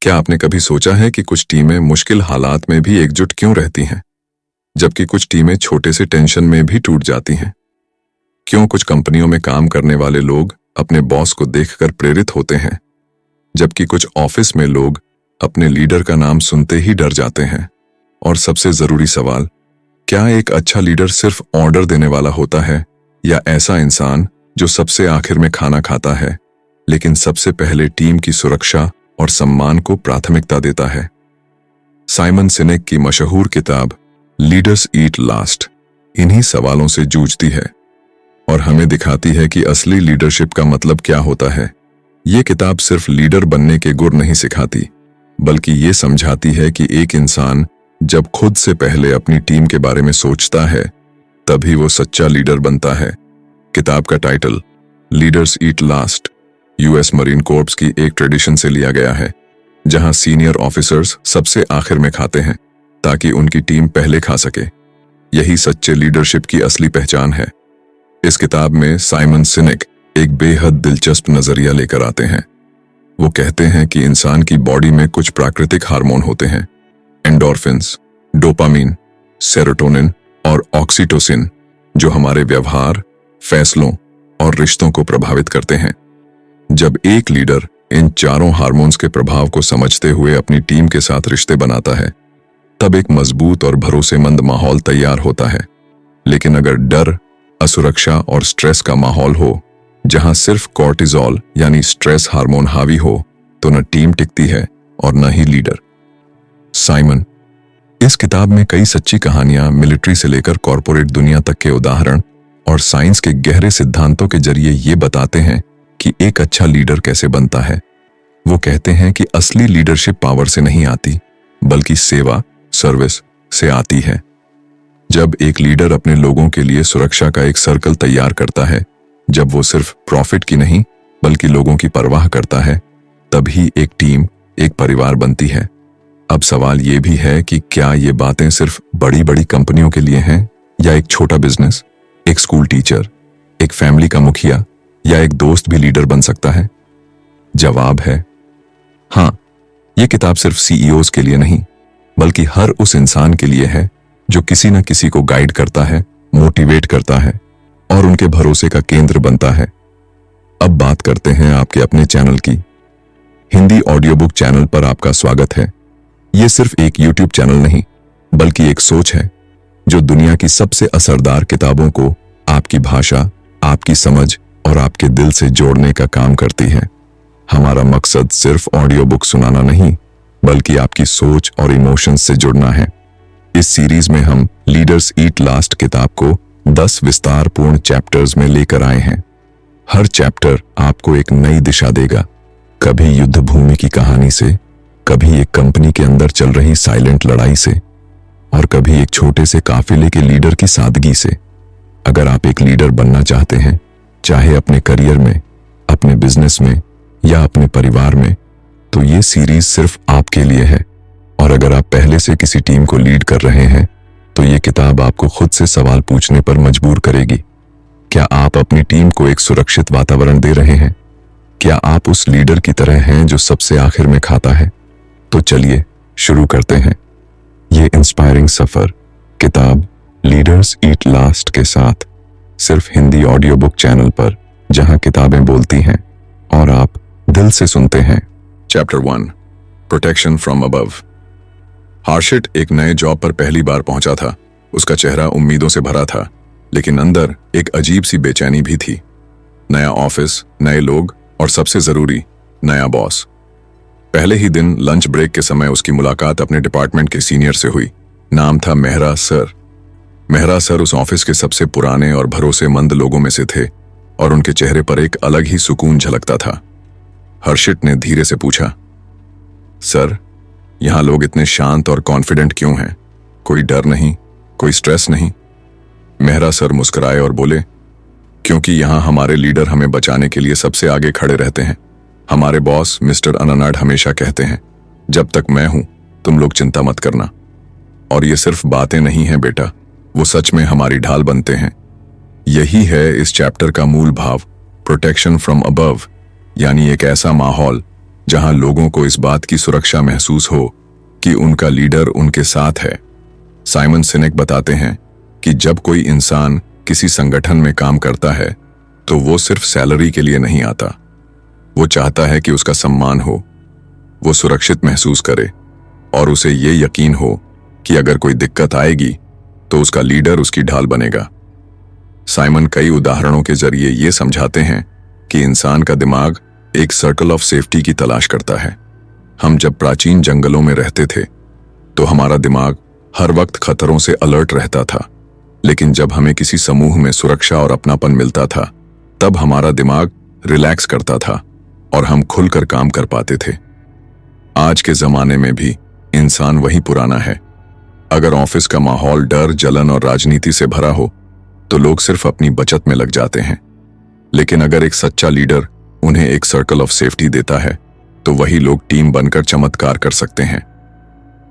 क्या आपने कभी सोचा है कि कुछ टीमें मुश्किल हालात में भी एकजुट क्यों रहती हैं, जबकि कुछ टीमें छोटे से टेंशन में भी टूट जाती हैं? क्यों कुछ कंपनियों में काम करने वाले लोग अपने बॉस को देखकर प्रेरित होते हैं, जबकि कुछ ऑफिस में लोग अपने लीडर का नाम सुनते ही डर जाते हैं? और सबसे जरूरी सवाल, क्या एक अच्छा लीडर सिर्फ ऑर्डर देने वाला होता है, या ऐसा इंसान जो सबसे आखिर में खाना खाता है लेकिन सबसे पहले टीम की सुरक्षा और सम्मान को प्राथमिकता देता है? साइमन सिनेक की मशहूर किताब लीडर्स ईट लास्ट इन्हीं सवालों से जूझती है और हमें दिखाती है कि असली लीडरशिप का मतलब क्या होता है। ये किताब सिर्फ लीडर बनने के गुर नहीं सिखाती, बल्कि ये समझाती है कि एक इंसान जब खुद से पहले अपनी टीम के बारे में सोचता है, तभी वो सच्चा लीडर बनता है। किताब का टाइटल लीडर्स ईट लास्ट यूएस मरीन कोर्प्स की एक ट्रेडिशन से लिया गया है, जहां सीनियर ऑफिसर्स सबसे आखिर में खाते हैं ताकि उनकी टीम पहले खा सके। यही सच्चे लीडरशिप की असली पहचान है। इस किताब में साइमन सिनेक एक बेहद दिलचस्प नजरिया लेकर आते हैं। वो कहते हैं कि इंसान की बॉडी में कुछ प्राकृतिक हार्मोन होते हैं, एंडोर्फिन्स, डोपामीन, सेरोटोनिन और ऑक्सीटोसिन, जो हमारे व्यवहार, फैसलों और रिश्तों को प्रभावित करते हैं। जब एक लीडर इन चारों हार्मोन्स के प्रभाव को समझते हुए अपनी टीम के साथ रिश्ते बनाता है, तब एक मजबूत और भरोसेमंद माहौल तैयार होता है। लेकिन अगर डर, असुरक्षा और स्ट्रेस का माहौल हो, जहां सिर्फ कॉर्टिजोल यानी स्ट्रेस हार्मोन हावी हो, तो न टीम टिकती है और न ही लीडर। साइमन इस किताब में कई सच्ची कहानियां, मिलिट्री से लेकर कॉरपोरेट दुनिया तक के उदाहरण और साइंस के गहरे सिद्धांतों के जरिए ये बताते हैं कि एक अच्छा लीडर कैसे बनता है। वो कहते हैं कि असली लीडरशिप पावर से नहीं आती, बल्कि सेवा, सर्विस से आती है। जब एक लीडर अपने लोगों के लिए सुरक्षा का एक सर्कल तैयार करता है, जब वो सिर्फ प्रॉफिट की नहीं बल्कि लोगों की परवाह करता है, तभी एक टीम, एक परिवार बनती है। अब सवाल ये भी है कि क्या ये बातें सिर्फ बड़ी बड़ी कंपनियों के लिए हैं, या एक छोटा बिजनेस, एक स्कूल टीचर, एक फैमिली का मुखिया या एक दोस्त भी लीडर बन सकता है? जवाब है हाँ। ये किताब सिर्फ सीईओज के लिए नहीं, बल्कि हर उस इंसान के लिए है जो किसी न किसी को गाइड करता है, मोटिवेट करता है और उनके भरोसे का केंद्र बनता है। अब बात करते हैं आपके अपने चैनल की। हिंदी ऑडियो बुक चैनल पर आपका स्वागत है। ये सिर्फ एक यूट्यूब चैनल नहीं, बल्कि एक सोच है जो दुनिया की सबसे असरदार किताबों को आपकी भाषा, आपकी समझ और आपके दिल से जोड़ने का काम करती है। हमारा मकसद सिर्फ ऑडियो बुक सुनाना नहीं, बल्कि आपकी सोच और इमोशंस से जुड़ना है। इस सीरीज में हम लीडर्स ईट लास्ट किताब को 10 विस्तारपूर्ण चैप्टर्स में लेकर आए हैं। हर चैप्टर आपको एक नई दिशा देगा, कभी युद्ध भूमि की कहानी से, कभी एक कंपनी के अंदर चल रही साइलेंट लड़ाई से, और कभी एक छोटे से काफिले के लीडर की सादगी से। अगर आप एक लीडर बनना चाहते हैं, चाहे अपने करियर में, अपने बिजनेस में या अपने परिवार में, तो ये सीरीज सिर्फ आपके लिए है। और अगर आप पहले से किसी टीम को लीड कर रहे हैं, तो ये किताब आपको खुद से सवाल पूछने पर मजबूर करेगी। क्या आप अपनी टीम को एक सुरक्षित वातावरण दे रहे हैं? क्या आप उस लीडर की तरह हैं जो सबसे आखिर में खाता है? तो चलिए शुरू करते हैं ये इंस्पायरिंग सफर, किताब लीडर्स ईट लास्ट के साथ, सिर्फ हिंदी ऑडियो बुक चैनल पर, जहां किताबें बोलती हैं और आप दिल से सुनते हैं। Chapter 1, protection from above. Harshit एक नए जॉब पर पहली बार पहुंचा था। उसका चेहरा उम्मीदों से भरा था, लेकिन अंदर एक अजीब सी बेचैनी भी थी। नया ऑफिस, नए लोग और सबसे जरूरी, नया बॉस। पहले ही दिन लंच ब्रेक के समय उसकी मुलाकात अपने डिपार्टमेंट के सीनियर से हुई। नाम था मेहरा सर। मेहरा सर उस ऑफिस के सबसे पुराने और भरोसेमंद लोगों में से थे और उनके चेहरे पर एक अलग ही सुकून झलकता था। हर्षित ने धीरे से पूछा, सर, यहां लोग इतने शांत और कॉन्फिडेंट क्यों हैं? कोई डर नहीं, कोई स्ट्रेस नहीं? मेहरा सर मुस्कुराए और बोले, क्योंकि यहां हमारे लीडर हमें बचाने के लिए सबसे आगे खड़े रहते हैं। हमारे बॉस मिस्टर अनानाड हमेशा कहते हैं, जब तक मैं हूं तुम लोग चिंता मत करना। और ये सिर्फ बातें नहीं हैं बेटा, वो सच में हमारी ढाल बनते हैं। यही है इस चैप्टर का मूल भाव, प्रोटेक्शन फ्रॉम अबव, यानी एक ऐसा माहौल जहां लोगों को इस बात की सुरक्षा महसूस हो कि उनका लीडर उनके साथ है। साइमन सिनेक बताते हैं कि जब कोई इंसान किसी संगठन में काम करता है तो वो सिर्फ सैलरी के लिए नहीं आता। वो चाहता है कि उसका सम्मान हो, वो सुरक्षित महसूस करे और उसे ये यकीन हो कि अगर कोई दिक्कत आएगी तो उसका लीडर उसकी ढाल बनेगा। साइमन कई उदाहरणों के जरिए ये समझाते हैं कि इंसान का दिमाग एक सर्कल ऑफ सेफ्टी की तलाश करता है। हम जब प्राचीन जंगलों में रहते थे तो हमारा दिमाग हर वक्त खतरों से अलर्ट रहता था, लेकिन जब हमें किसी समूह में सुरक्षा और अपनापन मिलता था तब हमारा दिमाग रिलैक्स करता था और हम खुलकर काम कर पाते थे। आज के जमाने में भी इंसान वही पुराना है। अगर ऑफिस का माहौल डर, जलन और राजनीति से भरा हो तो लोग सिर्फ अपनी बचत में लग जाते हैं, लेकिन अगर एक सच्चा लीडर उन्हें एक सर्कल ऑफ सेफ्टी देता है तो वही लोग टीम बनकर चमत्कार कर सकते हैं।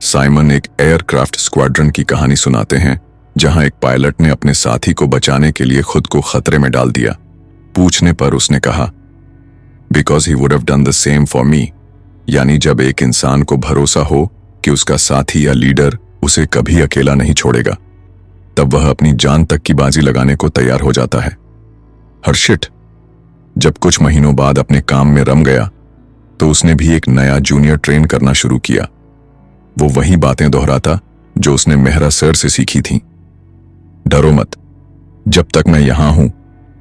साइमन एक एयरक्राफ्ट स्क्वाड्रन की कहानी सुनाते हैं जहां एक पायलट ने अपने साथी को बचाने के लिए खुद को खतरे में डाल दिया। पूछने पर उसने कहा, because he would have done the same for me, यानी जब एक इंसान को भरोसा हो कि उसका साथी या लीडर उसे कभी अकेला नहीं छोड़ेगा, तब वह अपनी जान तक की बाजी लगाने को तैयार हो जाता है। हर्षित जब कुछ महीनों बाद अपने काम में रम गया तो उसने भी एक नया जूनियर ट्रेन करना शुरू किया। वो वही बातें दोहराता जो उसने मेहरा सर से सीखी थी। डरो मत, जब तक मैं यहां हूं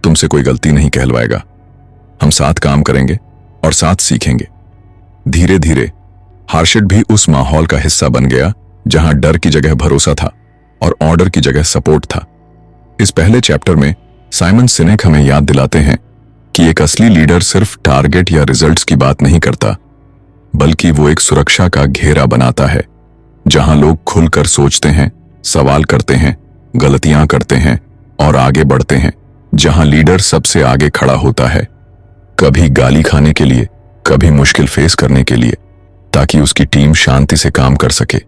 तुमसे कोई गलती नहीं कहलवाएगा। हम साथ काम करेंगे और साथ सीखेंगे। धीरे धीरे हर्षित भी उस माहौल का हिस्सा बन गया जहां डर की जगह भरोसा था और ऑर्डर की जगह सपोर्ट था। इस पहले चैप्टर में साइमन सिनेक हमें याद दिलाते हैं कि एक असली लीडर सिर्फ टारगेट या रिजल्ट्स की बात नहीं करता, बल्कि वो एक सुरक्षा का घेरा बनाता है जहां लोग खुलकर सोचते हैं, सवाल करते हैं, गलतियां करते हैं और आगे बढ़ते हैं। जहां लीडर सबसे आगे खड़ा होता है, कभी गाली खाने के लिए, कभी मुश्किल फेस करने के लिए, ताकि उसकी टीम शांति से काम कर सके।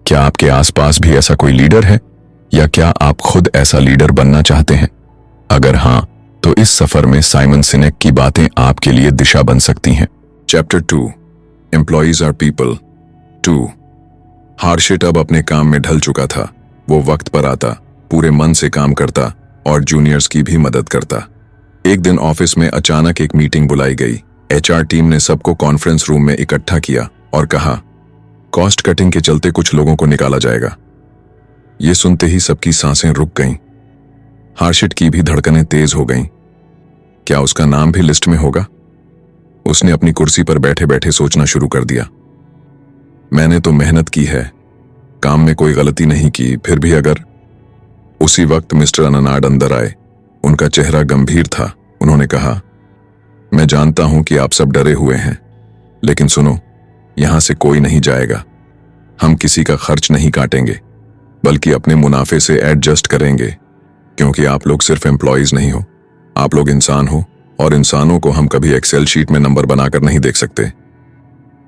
क्या आपके आसपास भी ऐसा कोई लीडर है, या क्या आप खुद ऐसा लीडर बनना चाहते हैं? अगर हां, तो इस सफर में साइमन सिनेक की बातें आपके लिए दिशा बन सकती हैं। Chapter 2, employees are people 2। Harshit अब अपने काम में ढल चुका था। वो वक्त पर आता, पूरे मन से काम करता और जूनियर्स की भी मदद करता। एक दिन ऑफिस में अचानक एक मीटिंग बुलाई गई। एचआर टीम ने सबको कॉन्फ्रेंस रूम में इकट्ठा किया और कहा, कॉस्ट कटिंग के चलते कुछ लोगों को निकाला जाएगा। ये सुनते ही सबकी सांसें रुक गईं। हर्षित की भी धड़कनें तेज हो गईं। क्या उसका नाम भी लिस्ट में होगा? उसने अपनी कुर्सी पर बैठे बैठे सोचना शुरू कर दिया। मैंने तो मेहनत की है, काम में कोई गलती नहीं की, फिर भी अगर। उसी वक्त मिस्टर अननाड अंदर आए। उनका चेहरा गंभीर था। उन्होंने कहा, मैं जानता हूं कि आप सब डरे हुए हैं, लेकिन सुनो, यहां से कोई नहीं जाएगा। हम किसी का खर्च नहीं काटेंगे, बल्कि अपने मुनाफे से एडजस्ट करेंगे, क्योंकि आप लोग सिर्फ एम्प्लॉइज नहीं हो, आप लोग इंसान हो, और इंसानों को हम कभी एक्सेल शीट में नंबर बनाकर नहीं देख सकते।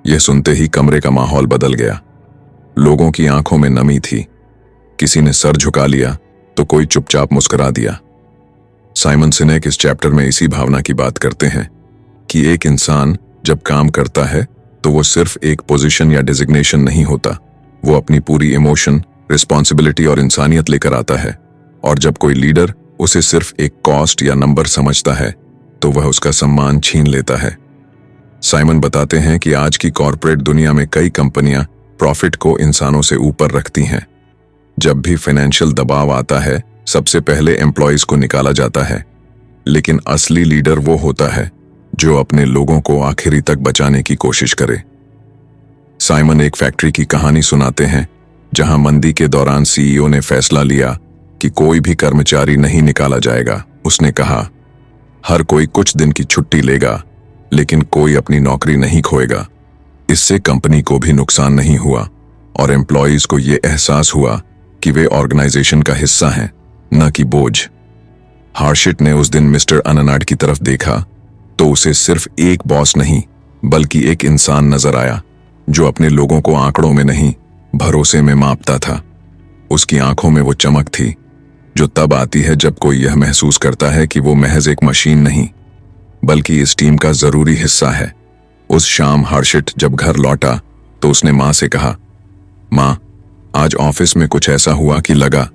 यह सुनते ही कमरे का माहौल बदल गया। लोगों की आंखों में नमी थी। किसी ने सर झुका लिया तो कोई चुपचाप मुस्कुरा दिया। साइमन सिनेक इस चैप्टर में इसी भावना की बात करते हैं कि एक इंसान जब काम करता है तो वो सिर्फ एक पोजीशन या डिजिग्नेशन नहीं होता, वो अपनी पूरी इमोशन, रिस्पॉन्सिबिलिटी और इंसानियत लेकर आता है। और जब कोई लीडर उसे सिर्फ एक कॉस्ट या नंबर समझता है तो वह उसका सम्मान छीन लेता है। साइमन बताते हैं कि आज की कॉर्पोरेट दुनिया में कई कंपनियां प्रॉफिट को इंसानों से ऊपर रखती हैं। जब भी फाइनेंशियल दबाव आता है, सबसे पहले एम्प्लॉइज को निकाला जाता है, लेकिन असली लीडर वो होता है जो अपने लोगों को आखिरी तक बचाने की कोशिश करे। साइमन एक फैक्ट्री की कहानी सुनाते हैं जहां मंदी के दौरान सीईओ ने फैसला लिया कि कोई भी कर्मचारी नहीं निकाला जाएगा। उसने कहा, हर कोई कुछ दिन की छुट्टी लेगा, लेकिन कोई अपनी नौकरी नहीं खोएगा। इससे कंपनी को भी नुकसान नहीं हुआ और एम्प्लॉइज को यह एहसास हुआ कि वे ऑर्गेनाइजेशन का हिस्सा हैं, न कि बोझ। हर्षित ने उस दिन मिस्टर अननाड की तरफ देखा तो उसे सिर्फ एक बॉस नहीं, बल्कि एक इंसान नजर आया जो अपने लोगों को आंकड़ों में नहीं, भरोसे में मापता था। उसकी आंखों में वो चमक थी जो तब आती है जब कोई यह महसूस करता है कि वो महज एक मशीन नहीं, बल्कि इस टीम का जरूरी हिस्सा है। उस शाम हर्षित जब घर लौटा तो उसने माँ से कहा, माँ, आज ऑफिस में कुछ ऐसा हुआ कि लगा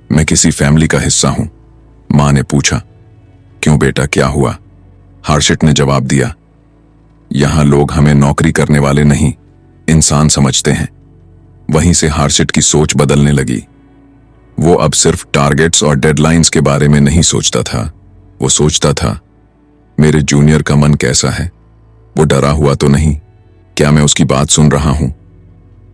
मैं किसी फैमिली का हिस्सा हूं। माँ ने पूछा, क्यों बेटा, क्या हुआ? हर्षित ने जवाब दिया, यहां लोग हमें नौकरी करने वाले नहीं, इंसान समझते हैं। वहीं से हर्षित की सोच बदलने लगी। वो अब सिर्फ टारगेट्स और डेडलाइंस के बारे में नहीं सोचता था, वो सोचता था, मेरे जूनियर का मन कैसा है? वो डरा हुआ तो नहीं? क्या मैं उसकी बात सुन रहा हूं?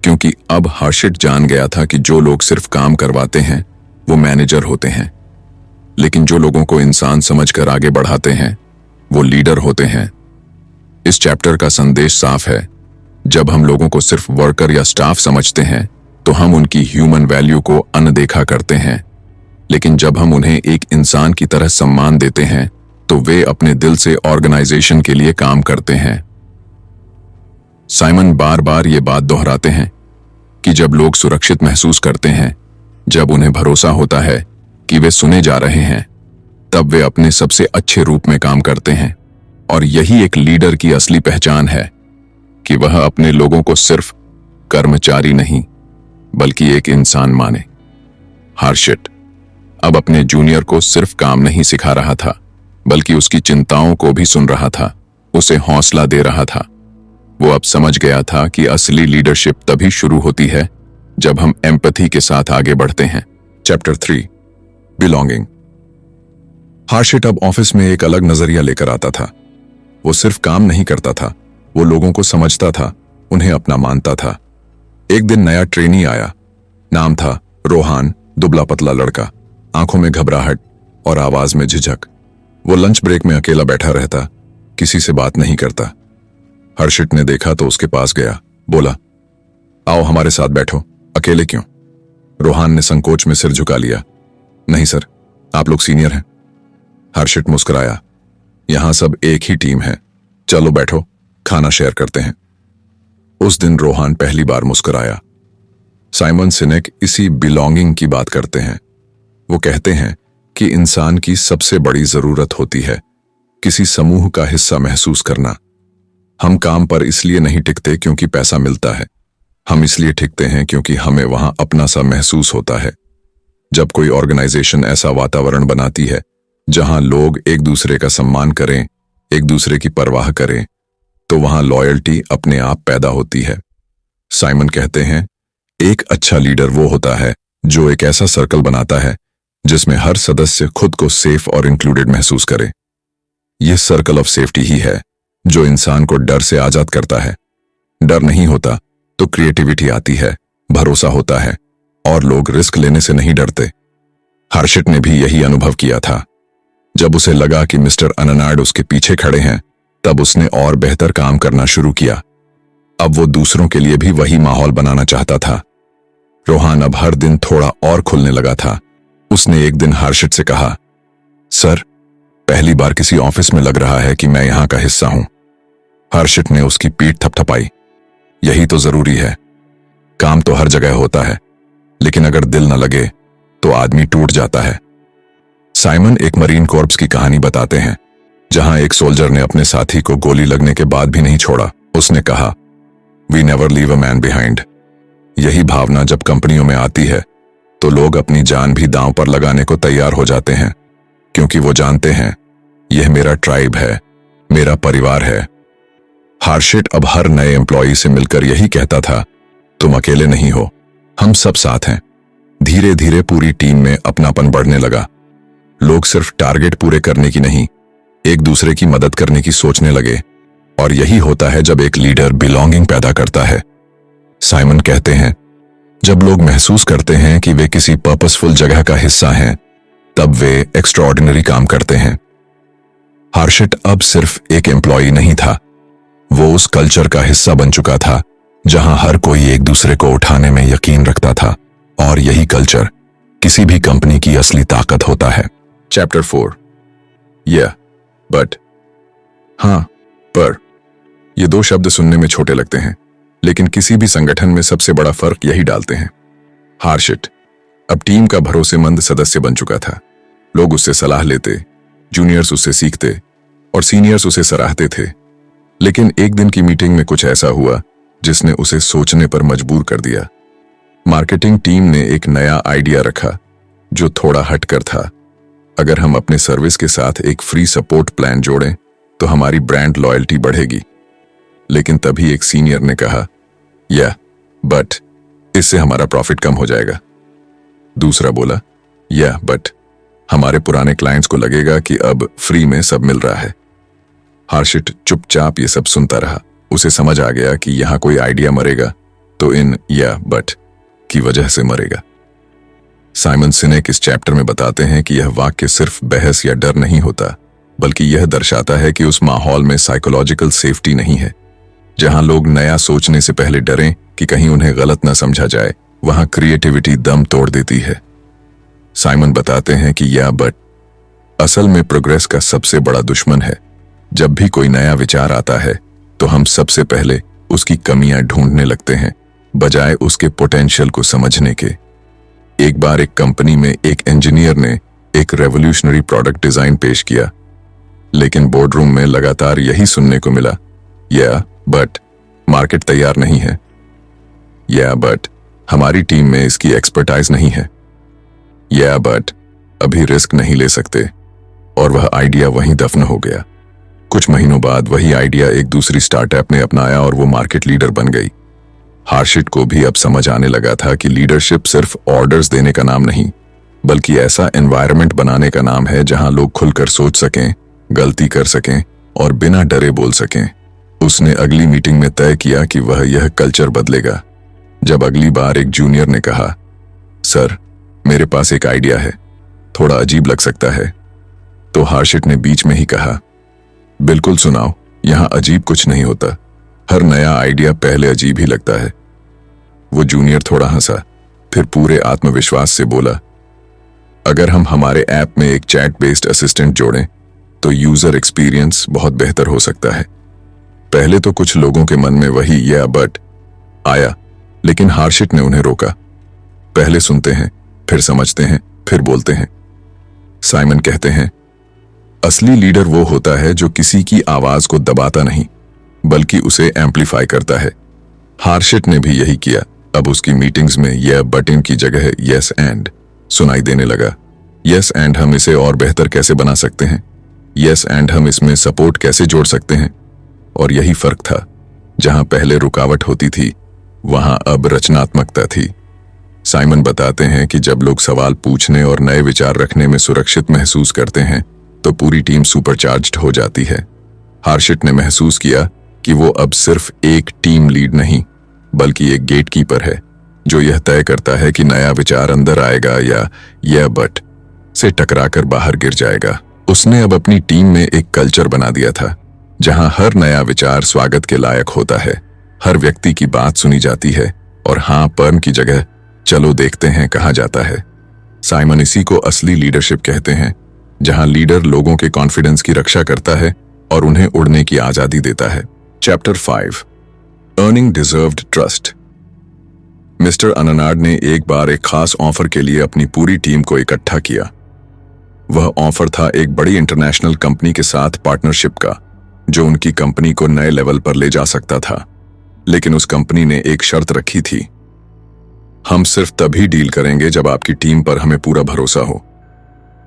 क्योंकि अब हर्षित जान गया था कि जो लोग सिर्फ काम करवाते हैं वो मैनेजर होते हैं, लेकिन जो लोगों को इंसान समझकर आगे बढ़ाते हैं वो लीडर होते हैं। इस चैप्टर का संदेश साफ है, जब हम लोगों को सिर्फ वर्कर या स्टाफ समझते हैं तो हम उनकी ह्यूमन वैल्यू को अनदेखा करते हैं, लेकिन जब हम उन्हें एक इंसान की तरह सम्मान देते हैं तो वे अपने दिल से ऑर्गेनाइजेशन के लिए काम करते हैं। साइमन बार बार ये बात दोहराते हैं कि जब लोग सुरक्षित महसूस करते हैं, जब उन्हें भरोसा होता है कि वे सुने जा रहे हैं, तब वे अपने सबसे अच्छे रूप में काम करते हैं। और यही एक लीडर की असली पहचान है कि वह अपने लोगों को सिर्फ कर्मचारी नहीं बल्कि एक इंसान माने। हर्षित अब अपने जूनियर को सिर्फ काम नहीं सिखा रहा था, बल्कि उसकी चिंताओं को भी सुन रहा था, उसे हौसला दे रहा था। वो अब समझ गया था कि असली लीडरशिप तभी शुरू होती है जब हम एम्पैथी के साथ आगे बढ़ते हैं। Chapter 3, belonging. हर्षित अब ऑफिस में एक अलग नजरिया लेकर आता था। वो सिर्फ काम नहीं करता था, वो लोगों को समझता था, उन्हें अपना मानता था। एक दिन नया ट्रेनी आया। नाम था रोहान, दुबला पतला लड़का, आंखों में घबराहट और आवाज में झिझक। वो लंच ब्रेक में अकेला बैठा रहता, किसी से बात नहीं करता। हर्षित ने देखा तो उसके पास गया, बोला, आओ हमारे साथ बैठो। अकेले क्यों? रोहान ने संकोच में सिर झुका लिया। नहीं सर, आप लोग सीनियर हैं। हर्षित मुस्कुराया, यहां सब एक ही टीम है, चलो बैठो, खाना शेयर करते हैं। उस दिन रोहान पहली बार मुस्कुराया। साइमन सिनेक इसी बिलोंगिंग की बात करते हैं। वो कहते हैं कि इंसान की सबसे बड़ी जरूरत होती है किसी समूह का हिस्सा महसूस करना। हम काम पर इसलिए नहीं टिकते क्योंकि पैसा मिलता है, हम इसलिए टिकते हैं क्योंकि हमें वहां अपना सा महसूस होता है। जब कोई ऑर्गेनाइजेशन ऐसा वातावरण बनाती है जहां लोग एक दूसरे का सम्मान करें, एक दूसरे की परवाह करें, तो वहां लॉयल्टी अपने आप पैदा होती है। साइमन कहते हैं, एक अच्छा लीडर वो होता है जो एक ऐसा सर्कल बनाता है जिसमें हर सदस्य खुद को सेफ और इंक्लूडेड महसूस करे। यह सर्कल ऑफ सेफ्टी ही है जो इंसान को डर से आजाद करता है। डर नहीं होता तो क्रिएटिविटी आती है, भरोसा होता है और लोग रिस्क लेने से नहीं डरते। हर्षित ने भी यही अनुभव किया था। जब उसे लगा कि मिस्टर अननाड उसके पीछे खड़े हैं, तब उसने और बेहतर काम करना शुरू किया। अब वो दूसरों के लिए भी वही माहौल बनाना चाहता था। रोहान अब हर दिन थोड़ा और खुलने लगा था। उसने एक दिन हर्षित से कहा, सर, पहली बार किसी ऑफिस में लग रहा है कि मैं यहां का हिस्सा हूं। हर्षित ने उसकी पीठ थपथपाई। यही तो जरूरी है। काम तो हर जगह होता है, लेकिन अगर दिल न लगे तो आदमी टूट जाता है। साइमन एक मरीन कॉर्प्स की कहानी बताते हैं जहां एक सोल्जर ने अपने साथी को गोली लगने के बाद भी नहीं छोड़ा। उसने कहा, we never leave a man behind. यही भावना जब कंपनियों में आती है तो लोग अपनी जान भी दांव पर लगाने को तैयार हो जाते हैं, क्योंकि वो जानते हैं यह मेरा ट्राइब है, मेरा परिवार है। हर्षित अब हर नए एम्प्लॉई से मिलकर यही कहता था, तुम अकेले नहीं हो, हम सब साथ हैं। धीरे धीरे पूरी टीम में अपनापन बढ़ने लगा। लोग सिर्फ टारगेट पूरे करने की नहीं, एक दूसरे की मदद करने की सोचने लगे। और यही होता है जब एक लीडर बिलोंगिंग पैदा करता है। साइमन कहते हैं, जब लोग महसूस करते हैं कि वे किसी पर्पसफुल जगह का हिस्सा हैं, तब वे एक्स्ट्राऑर्डिनरी काम करते हैं। हर्षित अब सिर्फ एक एम्प्लॉई नहीं था, वो उस कल्चर का हिस्सा बन चुका था जहां हर कोई एक दूसरे को उठाने में यकीन रखता था। और यही कल्चर किसी भी कंपनी की असली ताकत होता है। Chapter 4, but. हाँ, पर ये दो शब्द सुनने में छोटे लगते हैं, लेकिन किसी भी संगठन में सबसे बड़ा फर्क यही डालते हैं। हर्षित अब टीम का भरोसेमंद सदस्य बन चुका था। लोग उससे सलाह लेते, जूनियर्स उससे सीखते और सीनियर्स उसे सराहते थे। लेकिन एक दिन की मीटिंग में कुछ ऐसा हुआ जिसने उसे सोचने पर मजबूर कर दिया। मार्केटिंग टीम ने एक नया आइडिया रखा जो थोड़ा हटकर था। अगर हम अपने सर्विस के साथ एक फ्री सपोर्ट प्लान जोड़ें तो हमारी ब्रांड लॉयल्टी बढ़ेगी। लेकिन तभी एक सीनियर ने कहा, बट इससे हमारा प्रॉफिट कम हो जाएगा। दूसरा बोला, बट हमारे पुराने क्लाइंट्स को लगेगा कि अब फ्री में सब मिल रहा है। हर्षित चुपचाप ये सब सुनता रहा। उसे समझ आ गया कि यहां कोई आइडिया मरेगा तो इन बट की वजह से मरेगा। साइमन सिनेक इस चैप्टर में बताते हैं कि यह वाक्य सिर्फ बहस या डर नहीं होता, बल्कि यह दर्शाता है कि उस माहौल में साइकोलॉजिकल सेफ्टी नहीं है जहां लोग नया सोचने से पहले डरें कि कहीं उन्हें गलत न समझा जाए। वहां क्रिएटिविटी दम तोड़ देती है। साइमन बताते हैं कि बट असल में प्रोग्रेस का सबसे बड़ा दुश्मन है। जब भी कोई नया विचार आता है तो हम सबसे पहले उसकी कमियां ढूंढने लगते हैं बजाय उसके पोटेंशियल को समझने के। एक बार एक कंपनी में एक इंजीनियर ने एक रेवोल्यूशनरी प्रोडक्ट डिजाइन पेश किया, लेकिन बोर्डरूम में लगातार यही सुनने को मिला, बट मार्केट तैयार नहीं है, बट हमारी टीम में इसकी एक्सपर्टाइज नहीं है, बट अभी रिस्क नहीं ले सकते। और वह आइडिया वहीं दफन हो गया। कुछ महीनों बाद वही आइडिया एक दूसरी स्टार्टअप ने अपनाया और वो मार्केट लीडर बन गई। हर्षित को भी अब समझ आने लगा था कि लीडरशिप सिर्फ ऑर्डर्स देने का नाम नहीं, बल्कि ऐसा एनवायरनमेंट बनाने का नाम है जहां लोग खुलकर सोच सकें, गलती कर सकें और बिना डरे बोल सकें। उसने अगली मीटिंग में तय किया कि वह यह कल्चर बदलेगा। जब अगली बार एक जूनियर ने कहा, सर मेरे पास एक आइडिया है, थोड़ा अजीब लग सकता है, तो हर्षित ने बीच में ही कहा, बिल्कुल सुनाओ, यहां अजीब कुछ नहीं होता, हर नया आइडिया पहले अजीब ही लगता है। वो जूनियर थोड़ा हंसा, फिर पूरे आत्मविश्वास से बोला, अगर हम हमारे ऐप में एक चैट बेस्ड असिस्टेंट जोड़ें तो यूजर एक्सपीरियंस बहुत बेहतर हो सकता है। पहले तो कुछ लोगों के मन में वही बट आया, लेकिन हर्षित ने उन्हें रोका। पहले सुनते हैं, फिर समझते हैं, फिर बोलते हैं। साइमन कहते हैं, असली लीडर वो होता है जो किसी की आवाज को दबाता नहीं, बल्कि उसे एम्पलीफाई करता है। हर्षित ने भी यही किया। अब उसकी मीटिंग्स में बटन की जगह यस एंड सुनाई देने लगा। यस एंड हम इसे और बेहतर कैसे बना सकते हैं, यस एंड हम इसमें सपोर्ट कैसे जोड़ सकते हैं। और यही फर्क था, जहां पहले रुकावट होती थी वहां अब रचनात्मकता थी। साइमन बताते हैं कि जब लोग सवाल पूछने और नए विचार रखने में सुरक्षित महसूस करते हैं तो पूरी टीम सुपरचार्ज्ड हो जाती है। हर्षित ने महसूस किया कि वो अब सिर्फ एक टीम लीड नहीं, बल्कि एक गेटकीपर है जो यह तय करता है कि नया विचार अंदर आएगा या बट से टकराकर बाहर गिर जाएगा। उसने अब अपनी टीम में एक कल्चर बना दिया था जहां हर नया विचार स्वागत के लायक होता है, हर व्यक्ति की बात सुनी जाती है और हाँ पर्म की जगह चलो देखते हैं कहा जाता है। साइमन इसी को असली लीडरशिप कहते हैं, जहां लीडर लोगों के कॉन्फिडेंस की रक्षा करता है और उन्हें उड़ने की आजादी देता है। Chapter 5, earning deserved trust. Mister अननाड ने एक बार एक खास ऑफर के लिए अपनी पूरी टीम को इकट्ठा किया। वह ऑफर था एक बड़ी इंटरनेशनल कंपनी के साथ पार्टनरशिप का, जो उनकी कंपनी को नए लेवल पर ले जा सकता था। लेकिन उस कंपनी ने एक शर्त रखी थी, हम सिर्फ तभी डील करेंगे जब आपकी टीम पर हमें पूरा भरोसा हो।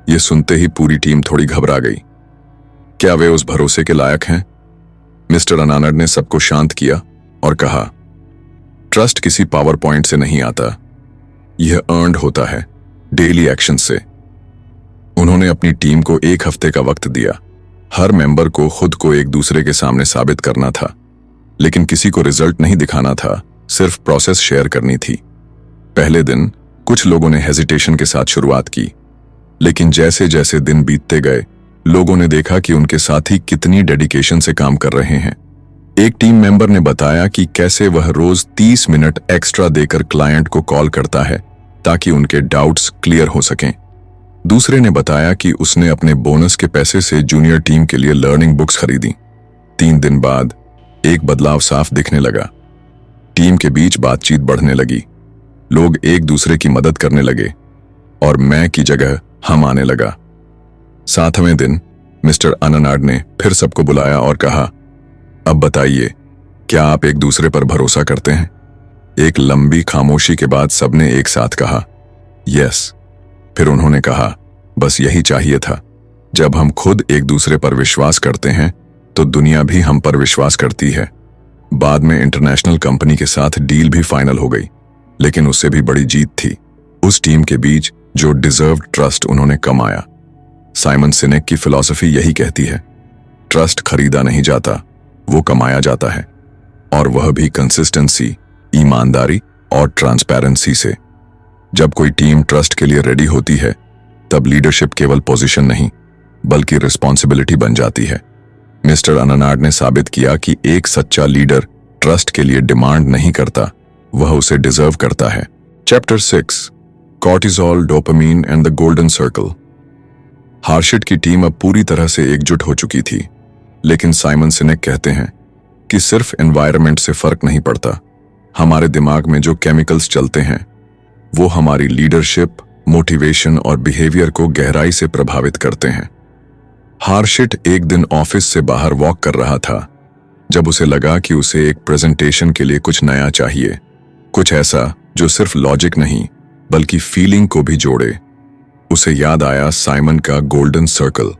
यह सुनते ही पूरी टीम थोड़ी घबरा गई। क्या वे उस भरोसे के लायक हैं? मिस्टर अनानड ने सबको शांत किया और कहा, ट्रस्ट किसी पावर पॉइंट से नहीं आता, यह अर्न्ड होता है डेली एक्शन से। उन्होंने अपनी टीम को एक हफ्ते का वक्त दिया। हर मेंबर को खुद को एक दूसरे के सामने साबित करना था, लेकिन किसी को रिजल्ट नहीं दिखाना था, सिर्फ प्रोसेस शेयर करनी थी। पहले दिन कुछ लोगों ने हेजिटेशन के साथ शुरुआत की, लेकिन जैसे जैसे दिन बीतते गए लोगों ने देखा कि उनके साथी कितनी डेडिकेशन से काम कर रहे हैं। एक टीम मेंबर ने बताया कि कैसे वह रोज 30 मिनट एक्स्ट्रा देकर क्लाइंट को कॉल करता है ताकि उनके डाउट्स क्लियर हो सकें। दूसरे ने बताया कि उसने अपने बोनस के पैसे से जूनियर टीम के लिए लर्निंग बुक्स खरीदी। 3 दिन बाद एक बदलाव साफ दिखने लगा। टीम के बीच बातचीत बढ़ने लगी, लोग एक दूसरे की मदद करने लगे और मैं की जगह हम आने लगा। 7वें दिन मिस्टर अननाड ने फिर सबको बुलाया और कहा, अब बताइए, क्या आप एक दूसरे पर भरोसा करते हैं? एक लंबी खामोशी के बाद सबने एक साथ कहा, यस। फिर उन्होंने कहा, बस यही चाहिए था। जब हम खुद एक दूसरे पर विश्वास करते हैं तो दुनिया भी हम पर विश्वास करती है। बाद में इंटरनेशनल कंपनी के साथ डील भी फाइनल हो गई, लेकिन उससे भी बड़ी जीत थी उस टीम के बीच जो डिजर्व्ड ट्रस्ट उन्होंने कमाया। साइमन सिनेक की फिलॉसफी यही कहती है, ट्रस्ट खरीदा नहीं जाता, वो कमाया जाता है, और वह भी कंसिस्टेंसी, ईमानदारी और ट्रांसपेरेंसी से। जब कोई टीम ट्रस्ट के लिए रेडी होती है तब लीडरशिप केवल पोजीशन नहीं बल्कि रिस्पॉन्सिबिलिटी बन जाती है। मिस्टर अननाड ने साबित किया कि एक सच्चा लीडर ट्रस्ट के लिए डिमांड नहीं करता, वह उसे डिजर्व करता है। Chapter 6, cortisol, dopamine and the golden circle. Harshit की टीम अब पूरी तरह से एकजुट हो चुकी थी, लेकिन साइमन सिनेक कहते हैं कि सिर्फ एनवायरनमेंट से फर्क नहीं पड़ता। हमारे दिमाग में जो केमिकल्स चलते हैं वो हमारी लीडरशिप, मोटिवेशन और बिहेवियर को गहराई से प्रभावित करते हैं। हार्शिट एक दिन ऑफिस से बाहर वॉक कर रहा था जब उसे लगा कि उसे एक प्रेजेंटेशन के लिए कुछ नया चाहिए, कुछ ऐसा जो सिर्फ लॉजिक नहीं बल्कि फीलिंग को भी जोड़े। उसे याद आया साइमन का golden circle.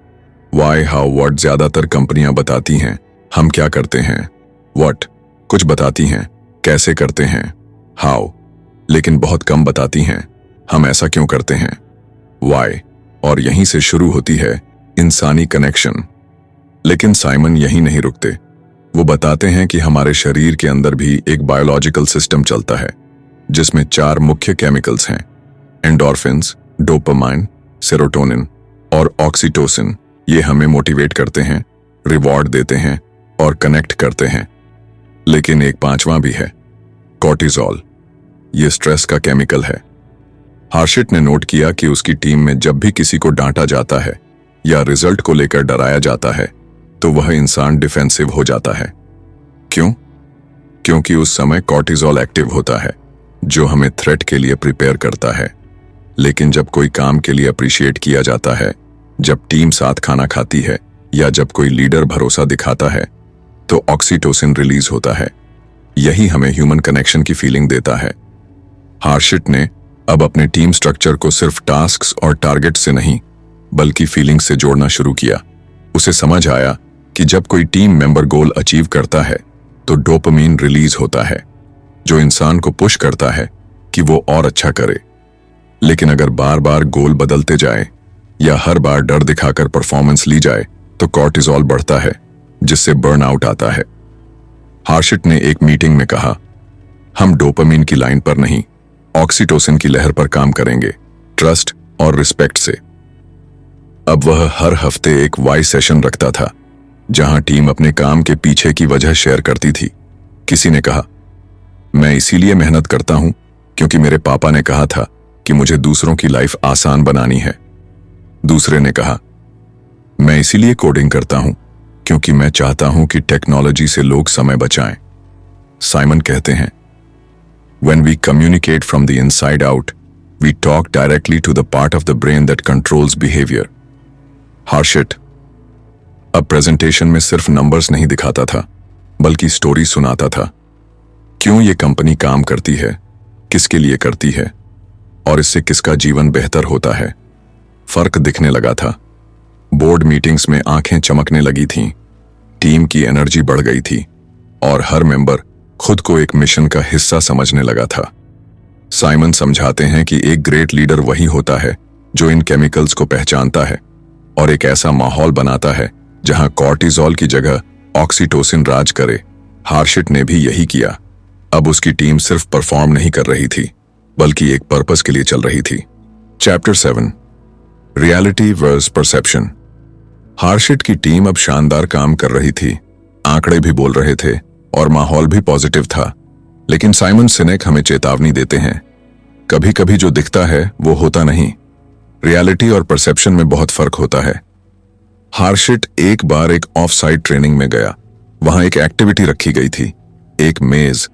Why, how, what ज्यादातर कंपनियां बताती हैं हम क्या करते हैं, व्हाट कुछ बताती हैं कैसे करते हैं, हाउ लेकिन बहुत कम बताती हैं हम ऐसा क्यों करते हैं, वाई। और यहीं से शुरू होती है इंसानी कनेक्शन। लेकिन साइमन यहीं नहीं रुकते। वो बताते हैं कि हमारे शरीर के अंदर भी एक बायोलॉजिकल सिस्टम चलता है जिसमें 4 मुख्य केमिकल्स हैं, एंडोर्फिन्स, डोपामाइन, सेरोटोनिन और ऑक्सीटोसिन। ये हमें मोटिवेट करते हैं, रिवॉर्ड देते हैं और कनेक्ट करते हैं। लेकिन एक 5वां भी है, कॉर्टिसोल। ये स्ट्रेस का केमिकल है। हार्शिट ने नोट किया कि उसकी टीम में जब भी किसी को डांटा जाता है या रिजल्ट को लेकर डराया जाता है तो वह इंसान डिफेंसिव हो जाता है। क्यों? क्योंकि उस समय कॉर्टिसोल एक्टिव होता है जो हमें थ्रेट के लिए प्रिपेयर करता है। लेकिन जब कोई काम के लिए अप्रिशिएट किया जाता है, जब टीम साथ खाना खाती है या जब कोई लीडर भरोसा दिखाता है तो ऑक्सीटोसिन रिलीज होता है। यही हमें ह्यूमन कनेक्शन की फीलिंग देता है। हार्शिट ने अब अपने टीम स्ट्रक्चर को सिर्फ टास्क्स और टारगेट से नहीं बल्कि फीलिंग्स से जोड़ना शुरू किया। उसे समझ आया कि जब कोई टीम मेंबर गोल अचीव करता है तो डोपामीन रिलीज होता है जो इंसान को पुश करता है कि वो और अच्छा करे। लेकिन अगर बार बार गोल बदलते जाए या हर बार डर दिखाकर परफॉर्मेंस ली जाए तो कॉर्टिसोल बढ़ता है जिससे बर्नआउट आता है। हार्शिट ने एक मीटिंग में कहा, हम डोपामीन की लाइन पर नहीं ऑक्सीटोसिन की लहर पर काम करेंगे, ट्रस्ट और रिस्पेक्ट से। अब वह हर हफ्ते एक वाई सेशन रखता था जहां टीम अपने काम के पीछे की वजह शेयर करती थी। किसी ने कहा, मैं इसीलिए मेहनत करता हूं क्योंकि मेरे पापा ने कहा था कि मुझे दूसरों की लाइफ आसान बनानी है। दूसरे ने कहा, मैं इसीलिए कोडिंग करता हूं क्योंकि मैं चाहता हूं कि टेक्नोलॉजी से लोग समय बचाएं। साइमन कहते हैं, When we communicate from the inside out, we talk directly to the part of the brain that controls behavior. हार्शिट अब प्रेजेंटेशन में सिर्फ नंबर्स नहीं दिखाता था बल्कि स्टोरी सुनाता था। क्यों ये कंपनी काम करती है, किसके लिए करती है और इससे किसका जीवन बेहतर होता है। फर्क दिखने लगा था। बोर्ड मीटिंग्स में आंखें चमकने लगी थीं, टीम की एनर्जी बढ़ गई थी और हर मेंबर खुद को एक मिशन का हिस्सा समझने लगा था। साइमन समझाते हैं कि एक ग्रेट लीडर वही होता है जो इन केमिकल्स को पहचानता है और एक ऐसा माहौल बनाता है जहां कॉर्टिसोल की जगह ऑक्सीटोसिन राज करे। हार्शिट ने भी यही किया। अब उसकी टीम सिर्फ परफॉर्म नहीं कर रही थी बल्कि एक पर्पस के लिए चल रही थी। Chapter 7, reality versus perception. Harshit की टीम अब शानदार काम कर रही थी, आंकड़े भी बोल रहे थे और माहौल भी पॉजिटिव था। लेकिन साइमन सिनेक हमें चेतावनी देते हैं, कभी कभी जो दिखता है वो होता नहीं। रियलिटी और परसेप्शन में बहुत फर्क होता है। हार्शिट एक बार एक ऑफ साइट ट्रेनिंग में गया। वहां एक एक्टिविटी रखी गई थी, एक मेज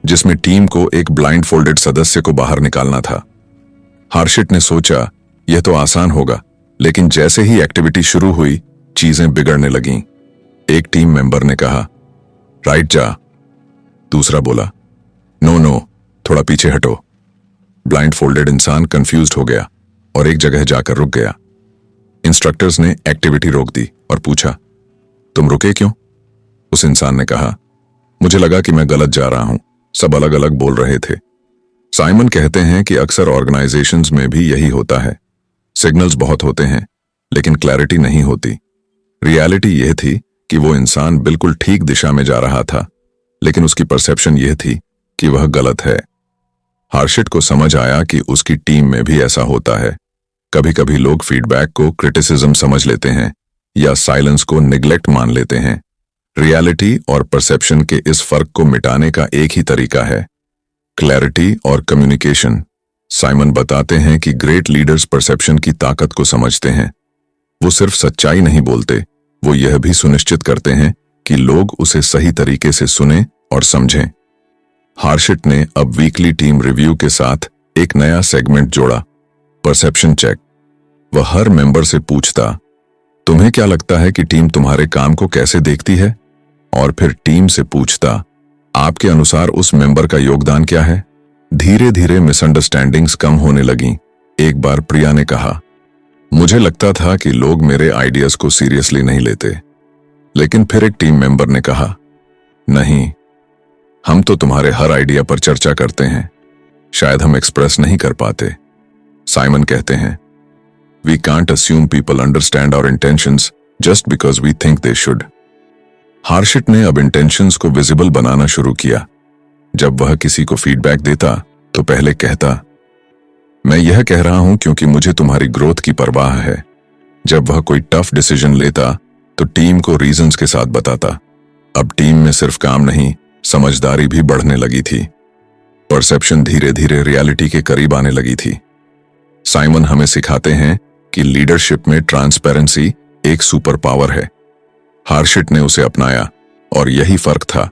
जिसमें टीम को एक ब्लाइंड फोल्डेड सदस्य को बाहर निकालना था। हार्शिट ने सोचा यह तो आसान होगा, लेकिन जैसे ही एक्टिविटी शुरू हुई चीजें बिगड़ने लगीं। एक टीम मेंबर ने कहा, राइट जा। दूसरा बोला, नो नो, थोड़ा पीछे हटो। ब्लाइंड फोल्डेड इंसान कंफ्यूज्ड हो गया और एक जगह जाकर रुक गया। इंस्ट्रक्टर्स ने एक्टिविटी रोक दी और पूछा, तुम रुके क्यों? उस इंसान ने कहा, मुझे लगा कि मैं गलत जा रहा हूं, सब अलग अलग बोल रहे थे। साइमन कहते हैं कि अक्सर ऑर्गेनाइजेशंस में भी यही होता है। सिग्नल्स बहुत होते हैं लेकिन क्लैरिटी नहीं होती। रियलिटी यह थी कि वो इंसान बिल्कुल ठीक दिशा में जा रहा था, लेकिन उसकी परसेप्शन यह थी कि वह गलत है। हार्शिट को समझ आया कि उसकी टीम में भी ऐसा होता है। कभी कभी लोग फीडबैक को क्रिटिसिज्म समझ लेते हैं या साइलेंस को निग्लेक्ट मान लेते हैं। रियलिटी और परसेप्शन के इस फर्क को मिटाने का एक ही तरीका है, क्लैरिटी और कम्युनिकेशन। साइमन बताते हैं कि ग्रेट लीडर्स परसेप्शन की ताकत को समझते हैं। वो सिर्फ सच्चाई नहीं बोलते, वो यह भी सुनिश्चित करते हैं कि लोग उसे सही तरीके से सुने और समझें। हार्शिट ने अब वीकली टीम रिव्यू के साथ एक नया सेगमेंट जोड़ा, परसेप्शन चेक। वह हर मेंबर से पूछता, तुम्हें क्या लगता है कि टीम तुम्हारे काम को कैसे देखती है? और फिर टीम से पूछता, आपके अनुसार उस मेंबर का योगदान क्या है? धीरे धीरे मिसअंडरस्टैंडिंग्स कम होने लगीं। एक बार प्रिया ने कहा, मुझे लगता था कि लोग मेरे आइडियाज को सीरियसली नहीं लेते, लेकिन फिर एक टीम मेंबर ने कहा, नहीं, हम तो तुम्हारे हर आइडिया पर चर्चा करते हैं, शायद हम एक्सप्रेस नहीं कर पाते। साइमन कहते हैं, we can't assume people understand our intentions just because we think they should. Harshit ने अब इंटेंशंस को विजिबल बनाना शुरू किया। जब वह किसी को फीडबैक देता तो पहले कहता, मैं यह कह रहा हूं क्योंकि मुझे तुम्हारी ग्रोथ की परवाह है। जब वह कोई टफ डिसीजन लेता तो टीम को रीजंस के साथ बताता। अब टीम में सिर्फ काम नहीं, समझदारी भी बढ़ने लगी थी। परसेप्शन धीरे धीरे रियलिटी के करीब आने लगी थी। साइमन हमें सिखाते हैं कि लीडरशिप में ट्रांसपेरेंसी एक सुपर पावर है। हार्शिट ने उसे अपनाया और यही फर्क था।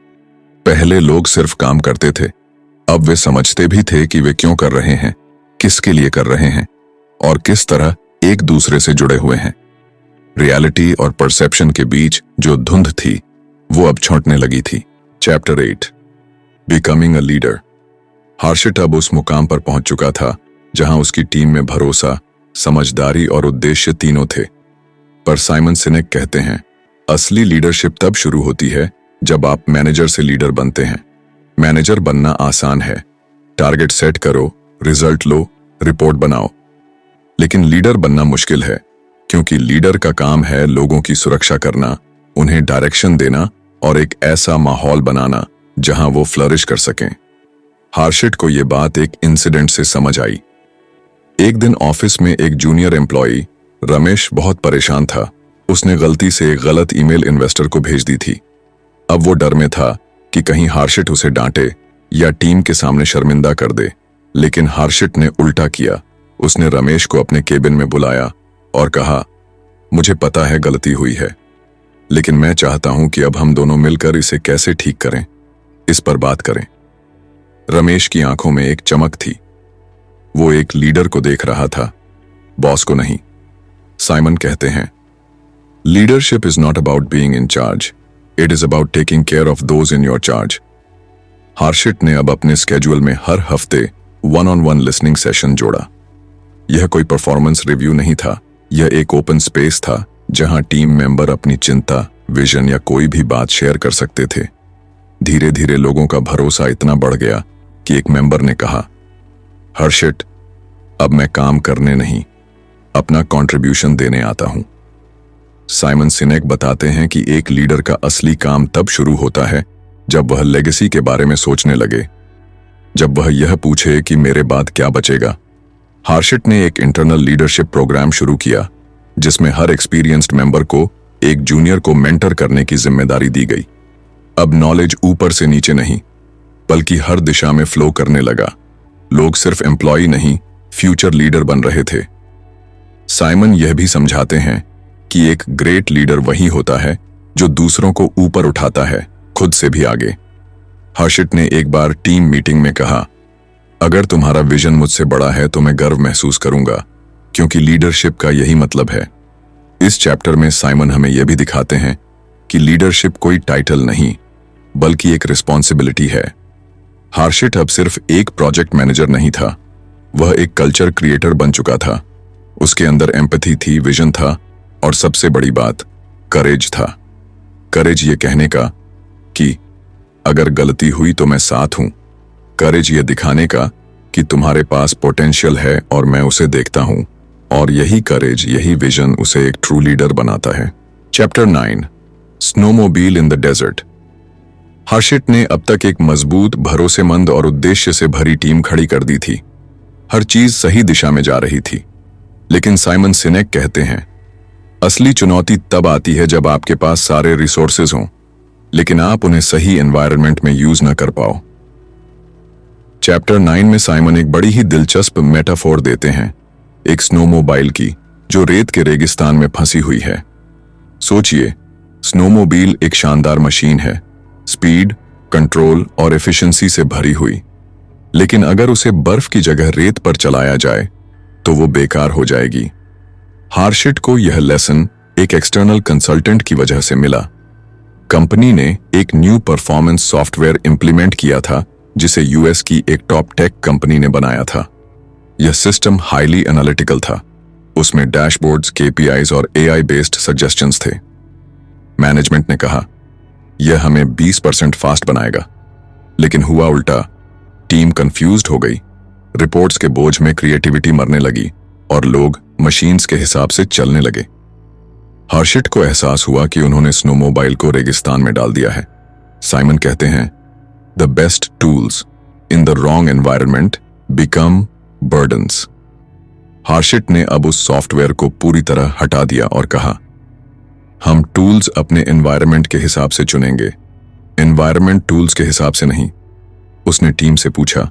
पहले लोग सिर्फ काम करते थे, अब वे समझते भी थे कि वे क्यों कर रहे हैं, किसके लिए कर रहे हैं और किस तरह एक दूसरे से जुड़े हुए हैं। रियलिटी और परसेप्शन के बीच जो धुंध थी वो अब छूटने लगी थी। Chapter 8, becoming a leader. Harshit अब उस मुकाम पर पहुंच चुका था जहां उसकी टीम में भरोसा, समझदारी और उद्देश्य तीनों थे। पर साइमन सिनेक कहते हैं, असली लीडरशिप तब शुरू होती है जब आप मैनेजर से लीडर बनते हैं। मैनेजर बनना आसान है, टारगेट सेट करो, रिजल्ट लो, रिपोर्ट बनाओ। लेकिन लीडर बनना मुश्किल है, क्योंकि लीडर का काम है लोगों की सुरक्षा करना, उन्हें डायरेक्शन देना और एक ऐसा माहौल बनाना जहां वो फ्लरिश कर सकें। हार्शिट को यह बात एक इंसिडेंट से समझ आई। एक दिन ऑफिस में एक जूनियर एम्प्लॉई रमेश बहुत परेशान था। उसने गलती से एक गलत ईमेल इन्वेस्टर को भेज दी थी। अब वो डर में था कि कहीं हार्शिट उसे डांटे या टीम के सामने शर्मिंदा कर दे। लेकिन हार्शिट ने उल्टा किया। उसने रमेश को अपने केबिन में बुलाया और कहा, मुझे पता है गलती हुई है, लेकिन मैं चाहता हूं कि अब हम दोनों मिलकर इसे कैसे ठीक करें, इस पर बात करें। रमेश की आंखों में एक चमक थी। वो एक लीडर को देख रहा था, बॉस को नहीं। साइमन कहते हैं, leadership is not about being in charge, it is about taking care of those in your charge. Harshit ने अब अपने स्केड्यूल में हर हफ्ते 1-on-1 लिसनिंग सेशन जोड़ा। यह कोई परफॉर्मेंस रिव्यू नहीं था, यह एक ओपन स्पेस था जहां टीम मेंबर अपनी चिंता, विजन या कोई भी बात शेयर कर सकते थे। धीरे धीरे लोगों का भरोसा इतना बढ़ गया कि एक मेंबर ने कहा, हर्षित, अब मैं काम करने नहीं, अपना कंट्रीब्यूशन देने आता हूं। साइमन सिनेक बताते हैं कि एक लीडर का असली काम तब शुरू होता है जब वह लेगेसी के बारे में सोचने लगे, जब वह यह पूछे कि मेरे बाद क्या बचेगा। हार्शिट ने एक इंटरनल लीडरशिप प्रोग्राम शुरू किया जिसमें हर एक्सपीरियंस्ड मेंबर को एक जूनियर को मेंटर करने की जिम्मेदारी दी गई। अब नॉलेज ऊपर से नीचे नहीं, बल्कि हर दिशा में फ्लो करने लगा। लोग सिर्फ एम्प्लॉय नहीं, फ्यूचर लीडर बन रहे थे। साइमन यह भी समझाते हैं कि एक ग्रेट लीडर वही होता है जो दूसरों को ऊपर उठाता है, खुद से भी आगे। हार्शिट ने एक बार टीम मीटिंग में कहा, अगर तुम्हारा विजन मुझसे बड़ा है तो मैं गर्व महसूस करूंगा, क्योंकि लीडरशिप का यही मतलब है। इस चैप्टर में साइमन हमें यह भी दिखाते हैं कि लीडरशिप कोई टाइटल नहीं, बल्कि एक रिस्पॉन्सिबिलिटी है। हार्शिट अब सिर्फ एक प्रोजेक्ट मैनेजर नहीं था, वह एक कल्चर क्रिएटर बन चुका था। उसके अंदर एम्पैथी थी, विजन था और सबसे बड़ी बात करेज था। करेज ये कहने का कि अगर गलती हुई तो मैं साथ हूं। करेज ये दिखाने का कि तुम्हारे पास पोटेंशियल है और मैं उसे देखता हूं। और यही करेज, यही विजन उसे एक ट्रू लीडर बनाता है। Chapter 9, snowmobile in the desert. Harshit ने अब तक एक मजबूत, भरोसेमंद और उद्देश्य से भरी टीम खड़ी कर दी थी। हर चीज सही दिशा में जा रही थी। लेकिन साइमन सिनेक कहते हैं, असली चुनौती तब आती है जब आपके पास सारे रिसोर्सेज हों, लेकिन आप उन्हें सही एनवायरनमेंट में यूज न कर पाओ। चैप्टर 9 में साइमन एक बड़ी ही दिलचस्प मेटाफोर देते हैं, एक स्नोमोबाइल की, जो रेत के रेगिस्तान में फंसी हुई है। सोचिए, स्नोमोबाइल एक शानदार मशीन है, स्पीड, कंट्रोल और एफिशिएंसी से भरी हुई। लेकिन अगर उसे बर्फ की जगह रेत पर चलाया जाए तो वो बेकार हो जाएगी। हार्शिट को यह लेसन एक एक्सटर्नल कंसल्टेंट की वजह से मिला। कंपनी ने एक न्यू परफॉर्मेंस सॉफ्टवेयर इंप्लीमेंट किया था जिसे यूएस की एक टॉप टेक कंपनी ने बनाया था। यह सिस्टम हाईली एनालिटिकल था। उसमें डैशबोर्ड्स, केपीआईज और एआई बेस्ड सजेशंस थे। मैनेजमेंट ने कहा, यह हमें 20% फास्ट बनाएगा। लेकिन हुआ उल्टा। टीम कंफ्यूज्ड हो गई, रिपोर्ट्स के बोझ में क्रिएटिविटी मरने लगी और लोग मशीन्स के हिसाब से चलने लगे। हार्शिट को एहसास हुआ कि उन्होंने स्नोमोबाइल को रेगिस्तान में डाल दिया है। साइमन कहते हैं, the best tools in the wrong environment become burdens. Harshit ने अब उस सॉफ्टवेयर को पूरी तरह हटा दिया और कहा, हम टूल्स अपने एनवायरनमेंट के हिसाब से चुनेंगे, एनवायरनमेंट टूल्स के हिसाब से नहीं। उसने टीम से पूछा,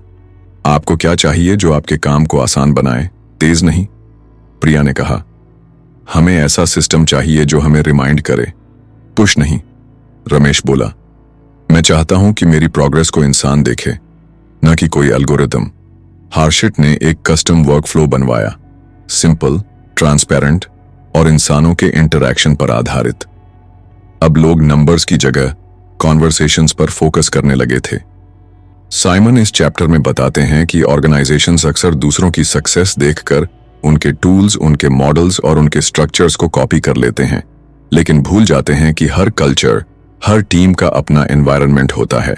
आपको क्या चाहिए जो आपके काम को आसान बनाए, तेज नहीं? प्रिया ने कहा, हमें ऐसा सिस्टम चाहिए जो हमें रिमाइंड करे, पुश नहीं। रमेश बोला, मैं चाहता हूं कि मेरी प्रोग्रेस को इंसान देखे, न कि कोई एल्गोरिथम। हार्शिट ने एक कस्टम वर्कफ्लो बनवाया, सिंपल, ट्रांसपेरेंट और इंसानों के इंटरैक्शन पर आधारित। अब लोग नंबर्स की जगह कॉन्वर्सेशंस पर फोकस करने लगे थे। साइमन इस चैप्टर में बताते हैं कि ऑर्गेनाइजेशंस अक्सर दूसरों की सक्सेस देखकर उनके टूल्स, उनके मॉडल्स और उनके स्ट्रक्चर्स को कॉपी कर लेते हैं, लेकिन भूल जाते हैं कि हर कल्चर, हर टीम का अपना एनवायरनमेंट होता है।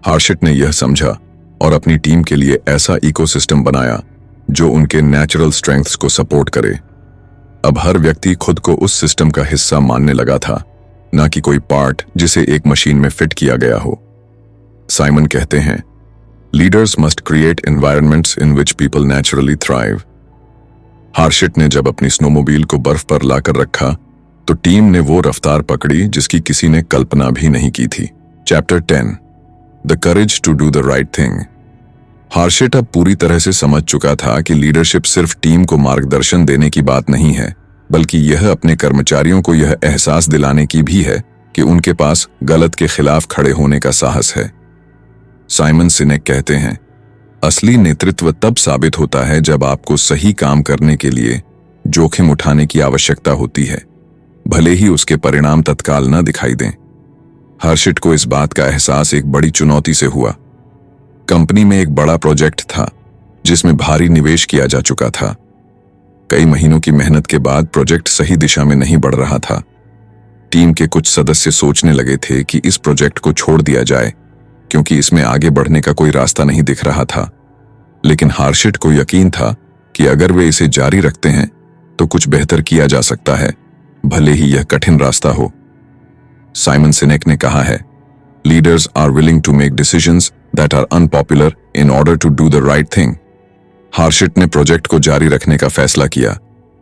हार्शिट ने यह समझा और अपनी टीम के लिए ऐसा इकोसिस्टम बनाया जो उनके नेचुरल स्ट्रेंथ्स को सपोर्ट करे। अब हर व्यक्ति खुद को उस सिस्टम का हिस्सा मानने लगा था, न कि कोई पार्ट जिसे एक मशीन में फिट किया गया हो। साइमन कहते हैं, leaders must create environments in which people naturally thrive. Harshit ने जब अपनी स्नोमोबाइल को बर्फ पर लाकर रखा तो टीम ने वो रफ्तार पकड़ी जिसकी किसी ने कल्पना भी नहीं की थी। Chapter 10, the courage to do the right thing. Harshit अब पूरी तरह से समझ चुका था कि लीडरशिप सिर्फ टीम को मार्गदर्शन देने की बात नहीं है, बल्कि यह अपने कर्मचारियों को यह एहसास दिलाने की भी है कि उनके पास गलत के खिलाफ खड़े होने का साहस है। साइमन सिनेक कहते हैं, असली नेतृत्व तब साबित होता है जब आपको सही काम करने के लिए जोखिम उठाने की आवश्यकता होती है, भले ही उसके परिणाम तत्काल न दिखाई दें। हार्शिट को इस बात का एहसास एक बड़ी चुनौती से हुआ। कंपनी में एक बड़ा प्रोजेक्ट था जिसमें भारी निवेश किया जा चुका था। कई महीनों की मेहनत के बाद प्रोजेक्ट सही दिशा में नहीं बढ़ रहा था। टीम के कुछ सदस्य सोचने लगे थे कि इस प्रोजेक्ट को छोड़ दिया जाए क्योंकि इसमें आगे बढ़ने का कोई रास्ता नहीं दिख रहा था। लेकिन हार्शिट को यकीन था कि अगर वे इसे जारी रखते हैं तो कुछ बेहतर किया जा सकता है, भले ही यह कठिन रास्ता हो। साइमन सिनेक ने कहा है, leaders are willing to make decisions that are unpopular in order to do the right thing. Harshit ने प्रोजेक्ट को जारी रखने का फैसला किया,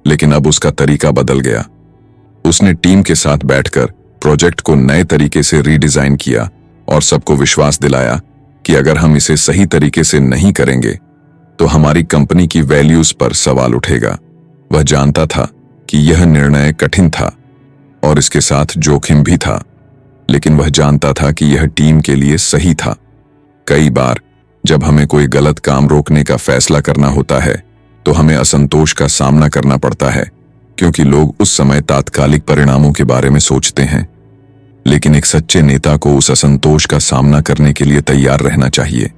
लेकिन अब उसका तरीका बदल गया। उसने टीम के साथ बैठकर प्रोजेक्ट को नए तरीके से रीडिजाइन किया और सबको विश्वास दिलाया कि अगर हम इसे सही तरीके से नहीं करेंगे तो हमारी कंपनी की वैल्यूज पर सवाल उठेगा। वह जानता था कि यह निर्णय कठिन था और इसके साथ जोखिम भी था, लेकिन वह जानता था कि यह टीम के लिए सही था। कई बार जब हमें कोई गलत काम रोकने का फैसला करना होता है तो हमें असंतोष का सामना करना पड़ता है, क्योंकि लोग उस समय तात्कालिक परिणामों के बारे में सोचते हैं। लेकिन एक सच्चे नेता को उस असंतोष का सामना करने के लिए तैयार रहना चाहिए।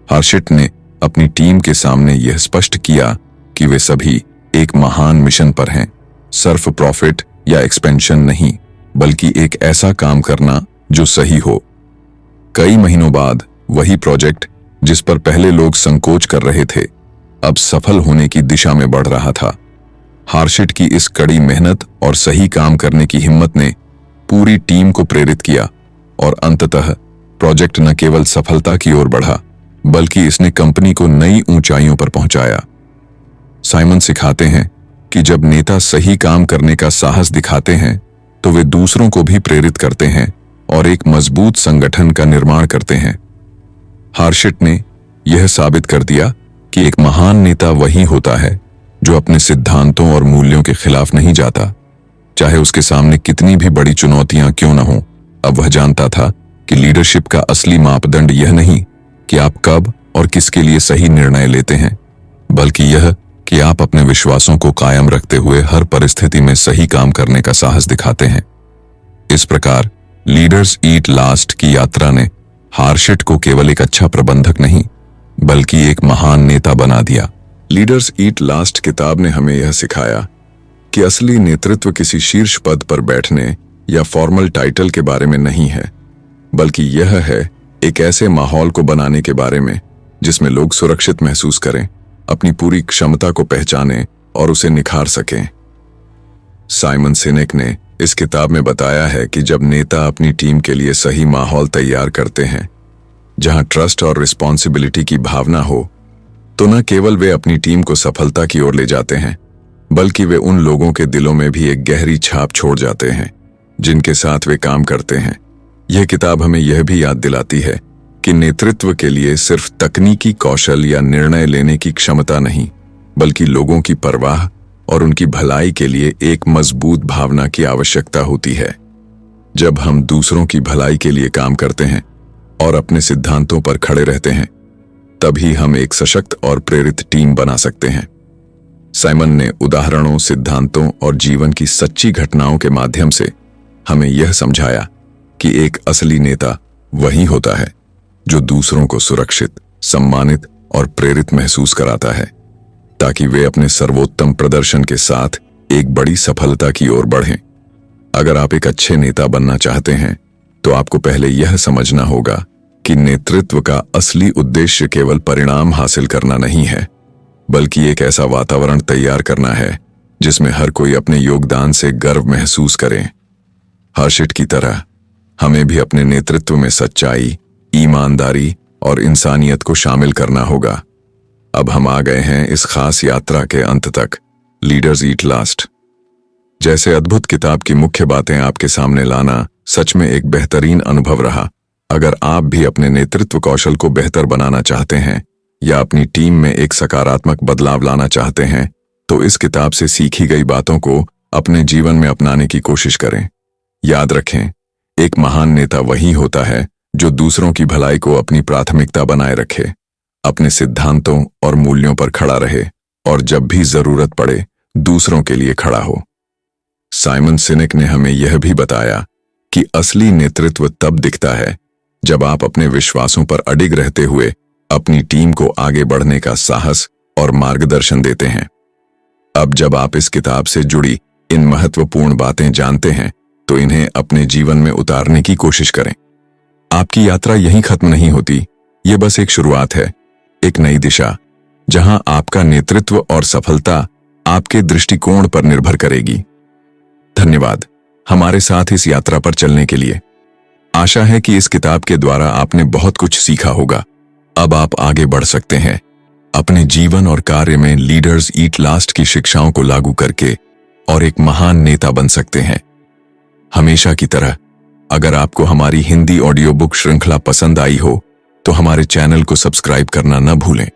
हर्षित ने अपनी टीम के सामने यह स्पष्ट किया कि वे सभी एक महान मिशन पर हैं, सिर्फ प्रॉफिट या एक्सपेंशन नहीं, बल्कि एक ऐसा काम करना जो सही हो। कई महीनों बाद वही प्रोजेक्ट जिस पर पहले लोग संकोच कर रहे थे, अब सफल होने की दिशा में बढ़ रहा था। हर्षित की इस कड़ी मेहनत और सही काम करने की हिम्मत ने पूरी टीम को प्रेरित किया और अंततः प्रोजेक्ट न केवल सफलता की ओर बढ़ा, बल्कि इसने कंपनी को नई ऊंचाइयों पर पहुंचाया। साइमन सिखाते हैं कि जब नेता सही काम करने का साहस दिखाते हैं तो वे दूसरों को भी प्रेरित करते हैं और एक मजबूत संगठन का निर्माण करते हैं। हर्षित ने यह साबित कर दिया कि एक महान नेता वही होता है जो अपने सिद्धांतों और मूल्यों के खिलाफ नहीं जाता, चाहे उसके सामने कितनी भी बड़ी चुनौतियां क्यों न हों। अब वह जानता था कि लीडरशिप का असली मापदंड यह नहीं कि आप कब और किसके लिए सही निर्णय लेते हैं, बल्कि यह कि आप अपने विश्वासों को कायम रखते हुए हर परिस्थिति में सही काम करने का साहस दिखाते हैं। इस प्रकार लीडर्स ईट लास्ट की यात्रा ने हर्षित को केवल एक अच्छा प्रबंधक नहीं, बल्कि एक महान नेता बना दिया। लीडर्स ईट लास्ट किताब ने हमें यह सिखाया कि असली नेतृत्व किसी शीर्ष पद पर बैठने या फॉर्मल टाइटल के बारे में नहीं है, बल्कि यह है एक ऐसे माहौल को बनाने के बारे में जिसमें लोग सुरक्षित महसूस करें, अपनी पूरी क्षमता को पहचानें और उसे निखार सकें। साइमन सिनेक ने इस किताब में बताया है कि जब नेता अपनी टीम के लिए सही माहौल तैयार करते हैं, जहां ट्रस्ट और रिस्पॉन्सिबिलिटी की भावना हो, तो न केवल वे अपनी टीम को सफलता की ओर ले जाते हैं, बल्कि वे उन लोगों के दिलों में भी एक गहरी छाप छोड़ जाते हैं जिनके साथ वे काम करते हैं। यह किताब हमें यह भी याद दिलाती है कि नेतृत्व के लिए सिर्फ तकनीकी कौशल या निर्णय लेने की क्षमता नहीं, बल्कि लोगों की परवाह और उनकी भलाई के लिए एक मजबूत भावना की आवश्यकता होती है। जब हम दूसरों की भलाई के लिए काम करते हैं और अपने सिद्धांतों पर खड़े रहते हैं, तभी हम एक सशक्त और प्रेरित टीम बना सकते हैं। साइमन ने उदाहरणों, सिद्धांतों और जीवन की सच्ची घटनाओं के माध्यम से हमें यह समझाया कि एक असली नेता वही होता है जो दूसरों को सुरक्षित, सम्मानित और प्रेरित महसूस कराता है, ताकि वे अपने सर्वोत्तम प्रदर्शन के साथ एक बड़ी सफलता की ओर बढ़ें। अगर आप एक अच्छे नेता बनना चाहते हैं, तो आपको पहले यह समझना होगा कि नेतृत्व का असली उद्देश्य केवल परिणाम हासिल करना नहीं है, बल्कि एक ऐसा वातावरण तैयार करना है जिसमें हर कोई अपने योगदान से गर्व महसूस करे। हर्षित की तरह हमें भी अपने नेतृत्व में सच्चाई, ईमानदारी और इंसानियत को शामिल करना होगा। अब हम आ गए हैं इस खास यात्रा के अंत तक, लीडर्स ईट लास्ट जैसे अद्भुत किताब की मुख्य बातें आपके सामने लाना सच में एक बेहतरीन अनुभव रहा। अगर आप भी अपने नेतृत्व कौशल को बेहतर बनाना चाहते हैं या अपनी टीम में एक सकारात्मक बदलाव लाना चाहते हैं, तो इस किताब से सीखी गई बातों को अपने जीवन में अपनाने की कोशिश करें। याद रखें, एक महान नेता वही होता है जो दूसरों की भलाई को अपनी प्राथमिकता बनाए रखे, अपने सिद्धांतों और मूल्यों पर खड़ा रहे और जब भी जरूरत पड़े दूसरों के लिए खड़ा हो। साइमन सिनेक ने हमें यह भी बताया कि असली नेतृत्व तब दिखता है जब आप अपने विश्वासों पर अडिग रहते हुए अपनी टीम को आगे बढ़ने का साहस और मार्गदर्शन देते हैं। अब जब आप इस किताब से जुड़ी इन महत्वपूर्ण बातें जानते हैं, तो इन्हें अपने जीवन में उतारने की कोशिश करें। आपकी यात्रा यहीं खत्म नहीं होती, ये बस एक शुरुआत है, एक नई दिशा, जहां आपका नेतृत्व और सफलता आपके दृष्टिकोण पर निर्भर करेगी। धन्यवाद हमारे साथ इस यात्रा पर चलने के लिए। आशा है कि इस किताब के द्वारा आपने बहुत कुछ सीखा होगा। अब आप आगे बढ़ सकते हैं, अपने जीवन और कार्य में लीडर्स ईट लास्ट की शिक्षाओं को लागू करके और एक महान नेता बन सकते हैं। हमेशा की तरह, अगर आपको हमारी हिंदी ऑडियो बुक श्रृंखला पसंद आई हो, तो हमारे चैनल को सब्सक्राइब करना न भूलें।